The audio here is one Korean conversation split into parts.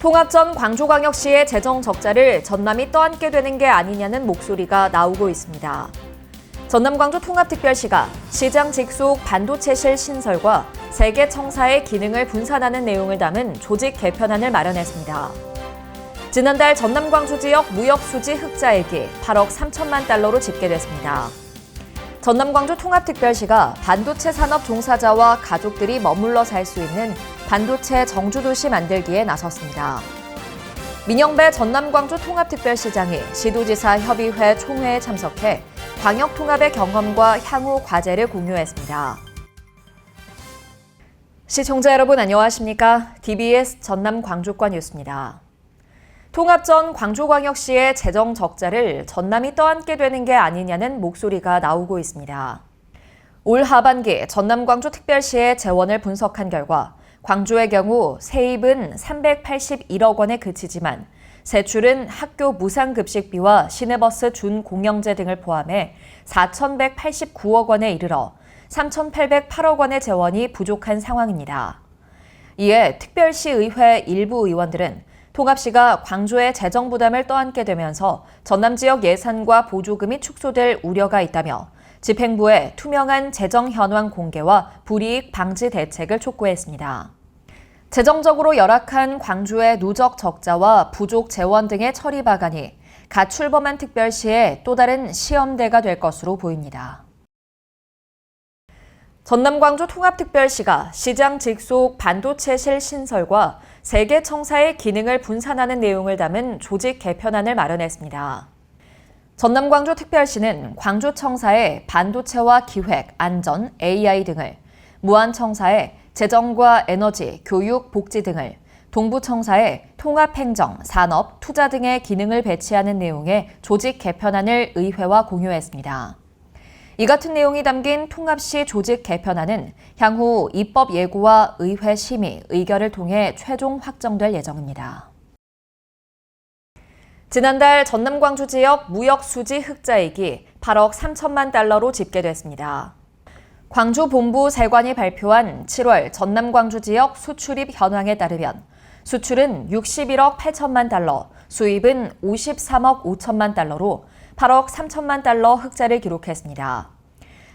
통합 전 광주광역시의 재정 적자를 전남이 떠안게 되는 게 아니냐는 목소리가 나오고 있습니다. 전남-광주 통합특별시가 시장 직속 반도체실 신설과 세계 청사의 기능을 분산하는 내용을 담은 조직 개편안을 마련했습니다. 지난달 전남-광주 지역 무역수지 흑자액이 8억 3천만 달러로 집계됐습니다. 전남-광주 통합특별시가 반도체 산업 종사자와 가족들이 머물러 살 수 있는 반도체 정주도시 만들기에 나섰습니다. 민영배 전남-광주 통합특별시장이 시도지사 협의회 총회에 참석해 광역통합의 경험과 향후 과제를 공유했습니다. 시청자 여러분 안녕하십니까? DBS 전남-광주권 뉴스입니다. 통합 전 광주광역시의 재정 적자를 전남이 떠안게 되는 게 아니냐는 목소리가 나오고 있습니다. 올 하반기 전남-광주특별시의 재원을 분석한 결과 광주의 경우 세입은 381억 원에 그치지만 세출은 학교 무상급식비와 시내버스 준공영제 등을 포함해 4,189억 원에 이르러 3,808억 원의 재원이 부족한 상황입니다. 이에 특별시의회 일부 의원들은 통합시가 광주의 재정 부담을 떠안게 되면서 전남 지역 예산과 보조금이 축소될 우려가 있다며 집행부에 투명한 재정 현황 공개와 불이익 방지 대책을 촉구했습니다. 재정적으로 열악한 광주의 누적 적자와 부족 재원 등의 처리 방안이 갓 출범한 특별시의 또 다른 시험대가 될 것으로 보입니다. 전남-광주 통합특별시가 시장 직속 반도체실 신설과 세계 청사의 기능을 분산하는 내용을 담은 조직 개편안을 마련했습니다. 전남-광주 특별시는 광주청사에 반도체와 기획, 안전, AI 등을, 무안청사에 재정과 에너지, 교육, 복지 등을, 동부청사에 통합행정, 산업, 투자 등의 기능을 배치하는 내용의 조직 개편안을 의회와 공유했습니다. 이 같은 내용이 담긴 통합시 조직 개편안은 향후 입법 예고와 의회 심의, 의결을 통해 최종 확정될 예정입니다. 지난달 전남-광주 지역 무역수지 흑자액이 8억 3천만 달러로 집계됐습니다. 광주 본부 세관이 발표한 7월 전남-광주 지역 수출입 현황에 따르면 수출은 61억 8천만 달러, 수입은 53억 5천만 달러로 8억 3천만 달러 흑자를 기록했습니다.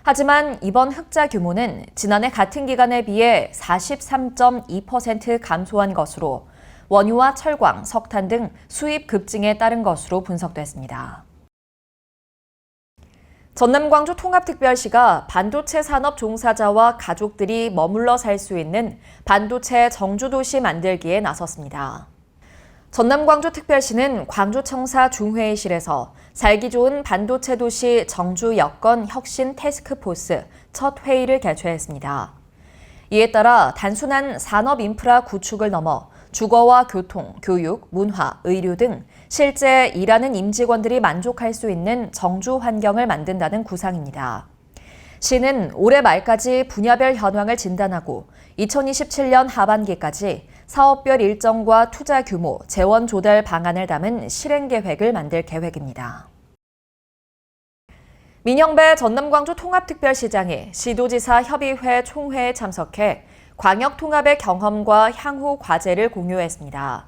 하지만 이번 흑자 규모는 지난해 같은 기간에 비해 43.2% 감소한 것으로 원유와 철광, 석탄 등 수입 급증에 따른 것으로 분석됐습니다. 전남-광주 통합특별시가 반도체 산업 종사자와 가족들이 머물러 살 수 있는 반도체 정주도시 만들기에 나섰습니다. 전남-광주특별시는 광주청사 중회의실에서 살기 좋은 반도체 도시 정주 여건 혁신 태스크포스 첫 회의를 개최했습니다. 이에 따라 단순한 산업 인프라 구축을 넘어 주거와 교통, 교육, 문화, 의료 등 실제 일하는 임직원들이 만족할 수 있는 정주 환경을 만든다는 구상입니다. 시는 올해 말까지 분야별 현황을 진단하고 2027년 하반기까지 사업별 일정과 투자 규모, 재원 조달 방안을 담은 실행 계획을 만들 계획입니다. 민영배 전남-광주 통합특별시장이 시도지사 협의회 총회에 참석해 광역통합의 경험과 향후 과제를 공유했습니다.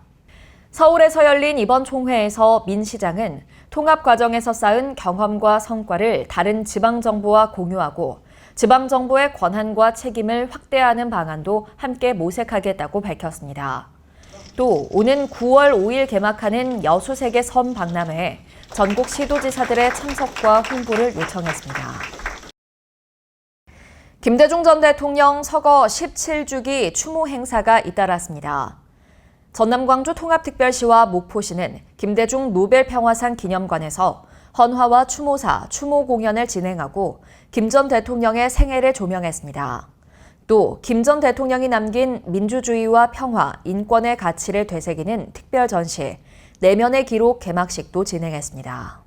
서울에서 열린 이번 총회에서 민 시장은 통합 과정에서 쌓은 경험과 성과를 다른 지방정부와 공유하고 지방정부의 권한과 책임을 확대하는 방안도 함께 모색하겠다고 밝혔습니다. 또 오는 9월 5일 개막하는 여수세계 섬 박람회에 전국 시도지사들의 참석과 홍보를 요청했습니다. 김대중 전 대통령 서거 17주기 추모 행사가 잇따랐습니다. 전남-광주 통합특별시와 목포시는 김대중 노벨평화상 기념관에서 헌화와 추모사, 추모 공연을 진행하고 김 전 대통령의 생애를 조명했습니다. 또 김 전 대통령이 남긴 민주주의와 평화, 인권의 가치를 되새기는 특별 전시, 내면의 기록 개막식도 진행했습니다.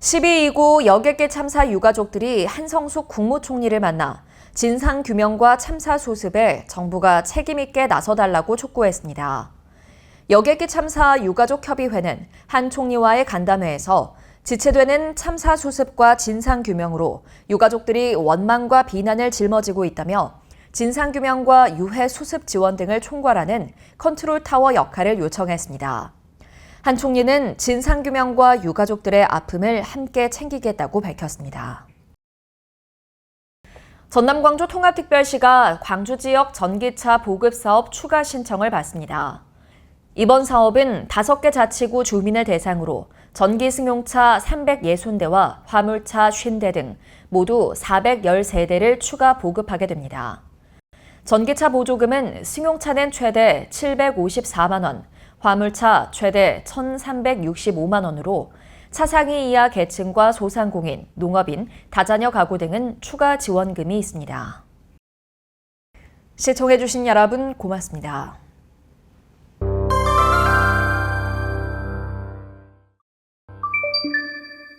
12.29 여객기 참사 유가족들이 한성숙 국무총리를 만나 진상규명과 참사 수습에 정부가 책임있게 나서달라고 촉구했습니다. 여객기 참사 유가족협의회는 한 총리와의 간담회에서 지체되는 참사 수습과 진상규명으로 유가족들이 원망과 비난을 짊어지고 있다며 진상규명과 유해 수습 지원 등을 총괄하는 컨트롤타워 역할을 요청했습니다. 한 총리는 진상규명과 유가족들의 아픔을 함께 챙기겠다고 밝혔습니다. 전남 광주 통합특별시가 광주 지역 전기차 보급 사업 추가 신청을 받습니다. 이번 사업은 5개 자치구 주민을 대상으로 전기 승용차 360대와 화물차 50대 등 모두 413대를 추가 보급하게 됩니다. 전기차 보조금은 승용차는 최대 754만 원, 화물차 최대 1,365만 원으로 차상위 이하 계층과 소상공인, 농업인, 다자녀 가구 등은 추가 지원금이 있습니다. 시청해주신 여러분 고맙습니다.